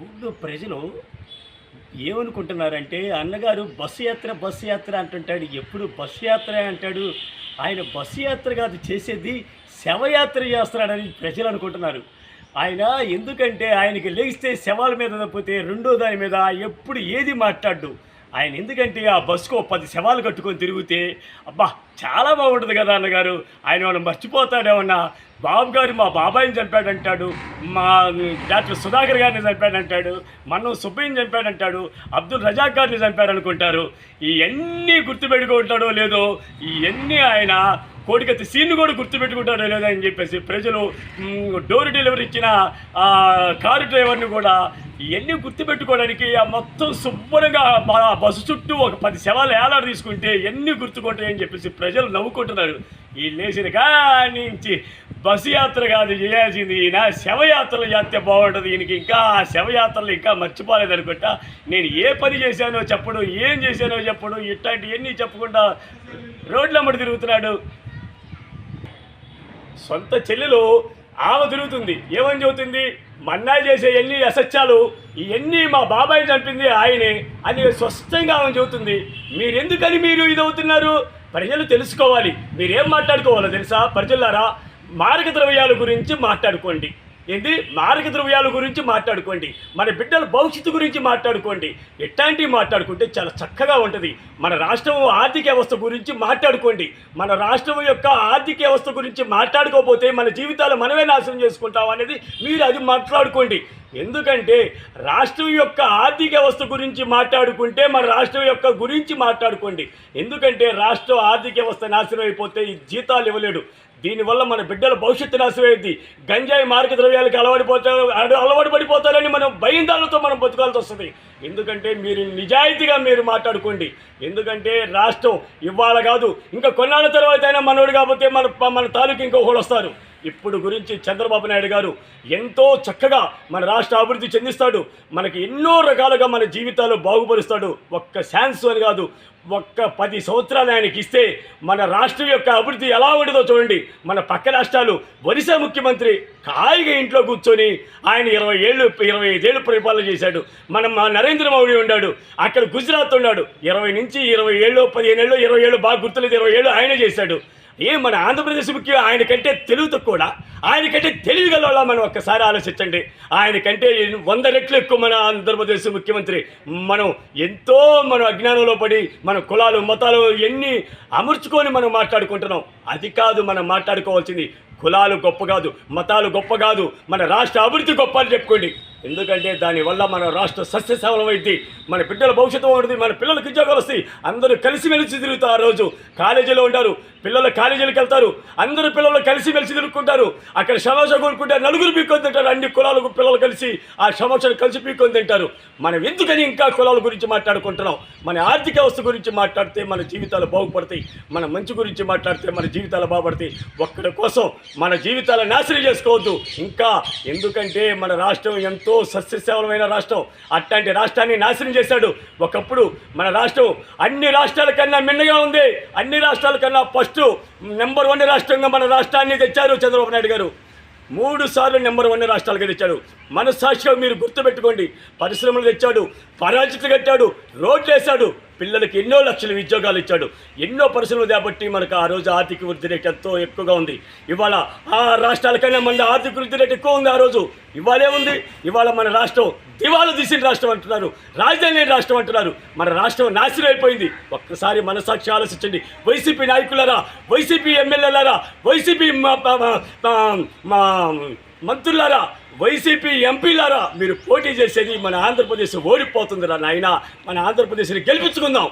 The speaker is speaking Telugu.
ఊళ్ళో ప్రజలు ఏమనుకుంటున్నారంటే అన్నగారు బస్సు యాత్ర అంటుంటాడు. ఎప్పుడు బస్సు యాత్ర అంటాడు. ఆయన బస్సు యాత్ర కాదు చేసేది, శవయాత్ర చేస్తున్నాడని ప్రజలు అనుకుంటున్నారు. ఆయన ఎందుకంటే ఆయనకి లెగిస్తే శవాల మీద తప్పితే రెండో దాని మీద ఎప్పుడు ఏది మాట్లాడు. ఆయన ఎందుకంటే ఆ బస్సుకు 10 శవాలు కట్టుకొని తిరిగితే అబ్బా చాలా బాగుంటుంది కదా అన్నగారు. ఆయన మనం మర్చిపోతాడేమన్నా. బాబు గారు మా బాబాయిని చంపాడంటాడు, మా డాక్టర్ సుధాకర్ గారిని చంపాడంటాడు, మన్నం సుబ్బయ్యని చంపాడంటాడు, అబ్దుల్ రజాక్ గారిని చంపారనుకుంటారు. ఇవన్నీ గుర్తుపెట్టుకుంటాడో లేదో, ఇవన్నీ ఆయన కోడికత్తి సీన్ను కూడా గుర్తుపెట్టుకుంటాడో లేదో అని చెప్పేసి ప్రజలు డోర్ డెలివరీ ఇచ్చిన కారు డ్రైవర్ని కూడా ఇవన్నీ గుర్తుపెట్టుకోవడానికి ఆ మొత్తం శుభ్రంగా బస్సు చుట్టూ ఒక 10 శవాలు ఏలాడు తీసుకుంటే ఎన్ని గుర్తుకుంటాయని చెప్పేసి ప్రజలు నవ్వుకుంటున్నారు. ఈ లేచిన కానించి బస్సు యాత్ర కాదు చేయాల్సింది, ఈయన శవయాత్రలు చేస్తే బాగుంటుంది. ఈయనకి ఇంకా శవయాత్రలు ఇంకా మర్చిపోలేదు అనుకుంటా. నేను ఏ పని చేశానో చెప్పడు, ఏం చేశానో చెప్పడు, ఇట్లాంటివన్నీ చెప్పకుండా రోడ్లమ్మడి తిరుగుతున్నాడు. సొంత చెల్లెలు ఆమె తిరుగుతుంది, ఏమని చెబుతుంది, మన్నా చేసే ఎన్ని అసత్యాలు ఇవన్నీ మా బాబాయ్ చంపింది ఆయనే అని స్పష్టంగా ఆమె చెబుతుంది. మీరెందుకని మీరు ఇదవుతున్నారు? ప్రజలు తెలుసుకోవాలి. మీరేం మాట్లాడుకోవాలో తెలుసా? ప్రజలారా, మారక ద్రవ్యాల గురించి మాట్లాడుకోండి. ఏంటి మారక ద్రవ్యాల గురించి మాట్లాడుకోండి, మన బిడ్డల భవిష్యత్తు గురించి మాట్లాడుకోండి. ఎట్లాంటివి మాట్లాడుకుంటే చాలా చక్కగా ఉంటుంది. మన రాష్ట్రం ఆర్థిక వ్యవస్థ గురించి మాట్లాడుకోండి. మన రాష్ట్రం యొక్క ఆర్థిక వ్యవస్థ గురించి మాట్లాడుకోకపోతే మన జీవితాలు మనమే నాశనం చేసుకుంటాం అనేది మీరు అది మాట్లాడుకోండి. ఎందుకంటే రాష్ట్రం యొక్క ఆర్థిక వ్యవస్థ గురించి మాట్లాడుకుంటే మన రాష్ట్రం యొక్క గురించి మాట్లాడుకోండి. ఎందుకంటే రాష్ట్రం ఆర్థిక వ్యవస్థ నాశనం అయిపోతే ఈ జీతాలు ఇవ్వలేడు. దీనివల్ల మన బిడ్డల భవిష్యత్తు నాశనమైంది. గంజాయి మార్గ ద్రవ్యాలకి అలవాటు పడిపోతారని మనం భయందాలతో మనం బతకాల్సి వస్తుంది. ఎందుకంటే మీరు నిజాయితీగా మీరు మాట్లాడుకోండి. ఎందుకంటే రాష్ట్రం ఇవాళ కాదు, ఇంకా కొన్నాళ్ళ తర్వాత అయినా మనోడు కాకపోతే మన తాలూకు ఇంకొకళ్ళు వస్తారు. ఇప్పుడు గురించి చంద్రబాబు నాయుడు గారు ఎంతో చక్కగా మన రాష్ట్ర అభివృద్ధి చెందిస్తాడు. మనకి ఎన్నో రకాలుగా మన జీవితాలు బాగుపరుస్తాడు. ఒక్క ఛాన్స్ అని కాదు, ఒక్క 10 సంవత్సరాలు ఆయనకి ఇస్తే మన రాష్ట్రం యొక్క అభివృద్ధి ఎలా ఉండదో చూడండి. మన పక్క రాష్ట్రాలు ఒరిస్సా ముఖ్యమంత్రి హాయిగా ఇంట్లో కూర్చొని ఆయన 25 ఏళ్ళు పరిపాలన చేశాడు. మా నరేంద్ర మోడీ ఉన్నాడు, అక్కడ గుజరాత్ ఉన్నాడు. 20 నుంచి 20 ఏళ్ళు 15 ఏళ్ళు 20 ఏళ్ళు బాగా గుర్తులేదు, 20 ఏళ్ళు ఆయనే చేశాడు. మన ఆంధ్రప్రదేశ్ ముఖ్యం ఆయనకంటే తెలివితో కూడా, ఆయనకంటే తెలివిగల మనం ఒక్కసారి ఆలోచించండి. ఆయనకంటే 100 రెట్లు ఎక్కువ మన ఆంధ్రప్రదేశ్ ముఖ్యమంత్రి. మనం అజ్ఞానంలో పడి మన కులాలు మతాలు ఎన్ని అమర్చుకొని మనం మాట్లాడుకుంటున్నాం. అది కాదు మనం మాట్లాడుకోవాల్సింది. కులాలు గొప్ప కాదు, మతాలు గొప్ప కాదు, మన రాష్ట్ర అభివృద్ధి గొప్ప అని చెప్పుకోండి. ఎందుకంటే దానివల్ల మన రాష్ట్ర సస్యశ్యామలమైంది, మన బిడ్డల భవిష్యత్తు ఉంటుంది, మన పిల్లలకు ఉద్యోగాలు వస్తాయి. అందరూ కలిసిమెలిసి తిరుగుతారు. ఆ రోజు కాలేజీలో ఉంటారు, పిల్లలు కాలేజీలకు వెళ్తారు, అందరూ పిల్లలు కలిసిమెలిసి తిరుగుకుంటారు. అక్కడ సమోసా కొనుక్కుంటారు, నలుగురు పీక్కొని తింటారు. అన్ని కులాలకు పిల్లలు కలిసి ఆ సమోసాను కలిసి పీక్కొని తింటారు. మనం ఎందుకని ఇంకా కులాల గురించి మాట్లాడుకుంటున్నాం? మన ఆర్థిక వ్యవస్థ గురించి మాట్లాడితే మన జీవితాలు బాగుపడతాయి. మన మంచి గురించి మాట్లాడితే మన జీవితాలు బాగుపడతాయి. ఒక్కడి కోసం మన జీవితాలను నాశనం చేసుకోవద్దు. ఇంకా ఎందుకంటే మన రాష్ట్రం ఎంతో సస్యశ్యామలమైన రాష్ట్రం. అట్లాంటి రాష్ట్రాన్ని నాశనం చేశాడు. ఒకప్పుడు మన రాష్ట్రం అన్ని రాష్ట్రాల కన్నా మిన్నగా ఉంది. అన్ని రాష్ట్రాల కన్నా ఫస్ట్ నెంబర్ 1 రాష్ట్రంగా మన రాష్ట్రాన్ని తెచ్చారు చంద్రబాబు నాయుడు గారు. 3 సార్లు నెంబర్ 1 రాష్ట్రాలుగా తెచ్చాడు. మనస్సాక్షిగా మీరు గుర్తుపెట్టుకోండి. పరిశ్రమలు తెచ్చాడు, పరాజితులు కట్టాడు, రోడ్లు వేశాడు, పిల్లలకి ఎన్నో లక్షల ఉద్యోగాలు ఇచ్చాడు, ఎన్నో పరిశ్రమలు కాబట్టి మనకు ఆ రోజు ఆర్థిక వృద్ధి రేటు ఎంతో ఎక్కువగా ఉంది. ఇవాళ ఆ రాష్ట్రాల కన్నా మన ఆర్థిక వృద్ధి రేటు ఎక్కువ ఉంది. ఆ రోజు ఇవాళే ఉంది. ఇవాళ మన రాష్ట్రం దివాలా తీసిన రాష్ట్రం అంటున్నారు, రాజధాని లేని రాష్ట్రం అంటున్నారు. మన రాష్ట్రం నాశనం అయిపోయింది. ఒక్కసారి మనసాక్షి ఆలోచించండి. వైసీపీ నాయకులారా, వైసీపీ ఎమ్మెల్యేలారా, వైసీపీ మా మంత్రులారా, వైసీపీ ఎంపీలారా, మీరు పోటీ చేసేది మన ఆంధ్రప్రదేశ్ ఓడిపోతుందిరా నాయన. మన ఆంధ్రప్రదేశ్ని గెలిపించుకుందాం.